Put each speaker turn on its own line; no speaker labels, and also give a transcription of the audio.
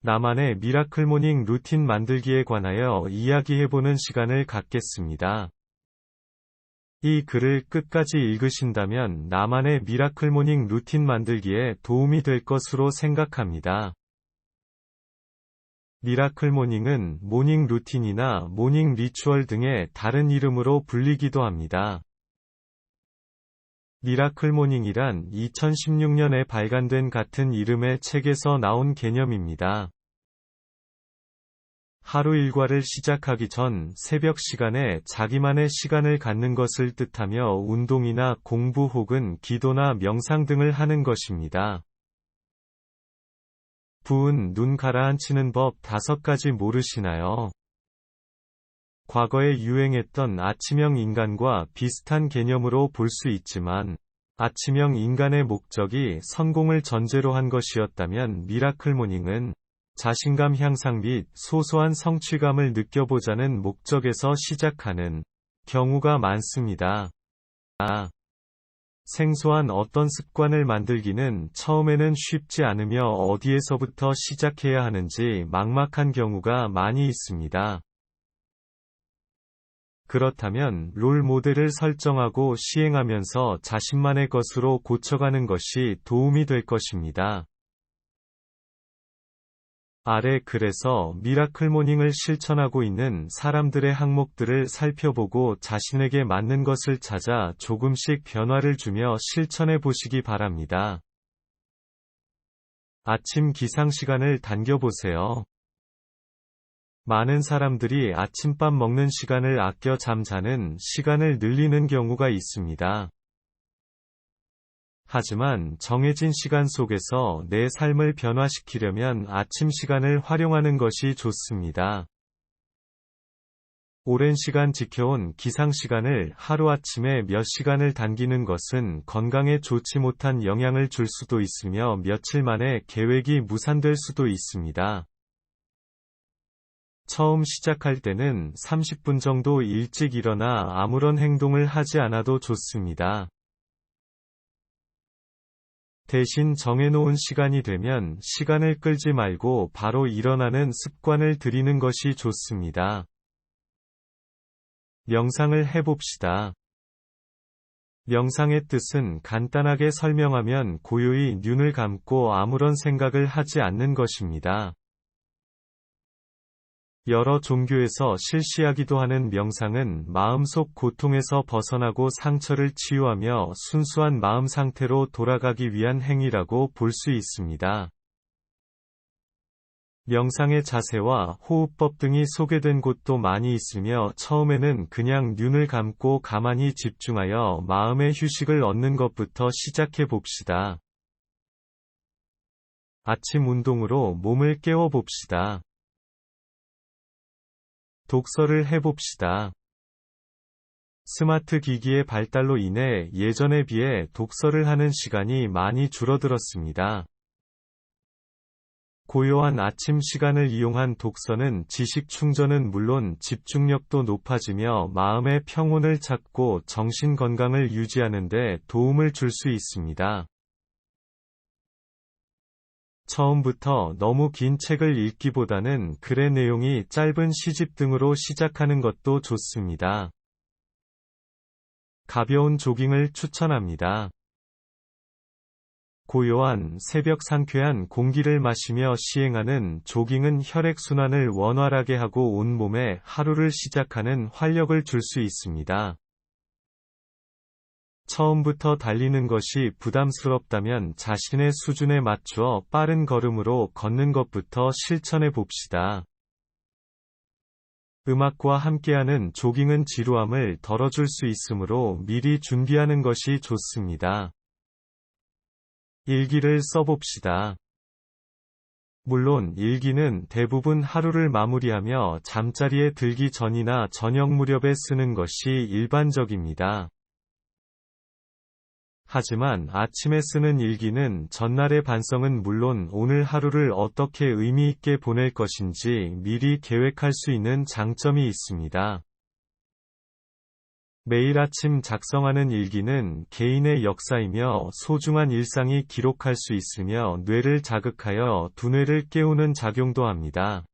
나만의 미라클 모닝 루틴 만들기에 관하여 이야기해보는 시간을 갖겠습니다. 이 글을 끝까지 읽으신다면 나만의 미라클 모닝 루틴 만들기에 도움이 될 것으로 생각합니다. 미라클 모닝은 모닝 루틴이나 모닝 리추얼 등의 다른 이름으로 불리기도 합니다. 미라클 모닝이란 2016년에 발간된 같은 이름의 책에서 나온 개념입니다. 하루 일과를 시작하기 전 새벽 시간에 자기만의 시간을 갖는 것을 뜻하며 운동이나 공부 혹은 기도나 명상 등을 하는 것입니다. 부은 눈 가라앉히는 법 5가지 모르시나요? 과거에 유행했던 아침형 인간과 비슷한 개념으로 볼 수 있지만, 아침형 인간의 목적이 성공을 전제로 한 것이었다면 미라클 모닝은 자신감 향상 및 소소한 성취감을 느껴보자는 목적에서 시작하는 경우가 많습니다. 생소한 어떤 습관을 만들기는 처음에는 쉽지 않으며 어디에서부터 시작해야 하는지 막막한 경우가 많이 있습니다. 그렇다면 롤 모델을 설정하고 시행하면서 자신만의 것으로 고쳐가는 것이 도움이 될 것입니다. 아래 글에서 미라클 모닝을 실천하고 있는 사람들의 항목들을 살펴보고 자신에게 맞는 것을 찾아 조금씩 변화를 주며 실천해 보시기 바랍니다. 아침 기상 시간을 당겨보세요. 많은 사람들이 아침밥 먹는 시간을 아껴 잠자는 시간을 늘리는 경우가 있습니다. 하지만 정해진 시간 속에서 내 삶을 변화시키려면 아침 시간을 활용하는 것이 좋습니다. 오랜 시간 지켜온 기상 시간을 하루아침에 몇 시간을 당기는 것은 건강에 좋지 못한 영향을 줄 수도 있으며 며칠 만에 계획이 무산될 수도 있습니다. 처음 시작할 때는 30분 정도 일찍 일어나 아무런 행동을 하지 않아도 좋습니다. 대신 정해놓은 시간이 되면 시간을 끌지 말고 바로 일어나는 습관을 들이는 것이 좋습니다. 명상을 해봅시다. 명상의 뜻은 간단하게 설명하면 고요히 눈을 감고 아무런 생각을 하지 않는 것입니다. 여러 종교에서 실시하기도 하는 명상은 마음속 고통에서 벗어나고 상처를 치유하며 순수한 마음 상태로 돌아가기 위한 행위라고 볼 수 있습니다. 명상의 자세와 호흡법 등이 소개된 곳도 많이 있으며 처음에는 그냥 눈을 감고 가만히 집중하여 마음의 휴식을 얻는 것부터 시작해 봅시다. 아침 운동으로 몸을 깨워 봅시다. 독서를 해봅시다. 스마트 기기의 발달로 인해 예전에 비해 독서를 하는 시간이 많이 줄어들었습니다. 고요한 아침 시간을 이용한 독서는 지식 충전은 물론 집중력도 높아지며 마음의 평온을 찾고 정신 건강을 유지하는 데 도움을 줄 수 있습니다. 처음부터 너무 긴 책을 읽기보다는 글의 내용이 짧은 시집 등으로 시작하는 것도 좋습니다. 가벼운 조깅을 추천합니다. 고요한 새벽 상쾌한 공기를 마시며 시행하는 조깅은 혈액순환을 원활하게 하고 온몸에 하루를 시작하는 활력을 줄 수 있습니다. 처음부터 달리는 것이 부담스럽다면 자신의 수준에 맞추어 빠른 걸음으로 걷는 것부터 실천해 봅시다. 음악과 함께하는 조깅은 지루함을 덜어줄 수 있으므로 미리 준비하는 것이 좋습니다. 일기를 써봅시다. 물론 일기는 대부분 하루를 마무리하며 잠자리에 들기 전이나 저녁 무렵에 쓰는 것이 일반적입니다. 하지만 아침에 쓰는 일기는 전날의 반성은 물론 오늘 하루를 어떻게 의미 있게 보낼 것인지 미리 계획할 수 있는 장점이 있습니다. 매일 아침 작성하는 일기는 개인의 역사이며 소중한 일상이 기록할 수 있으며 뇌를 자극하여 두뇌를 깨우는 작용도 합니다.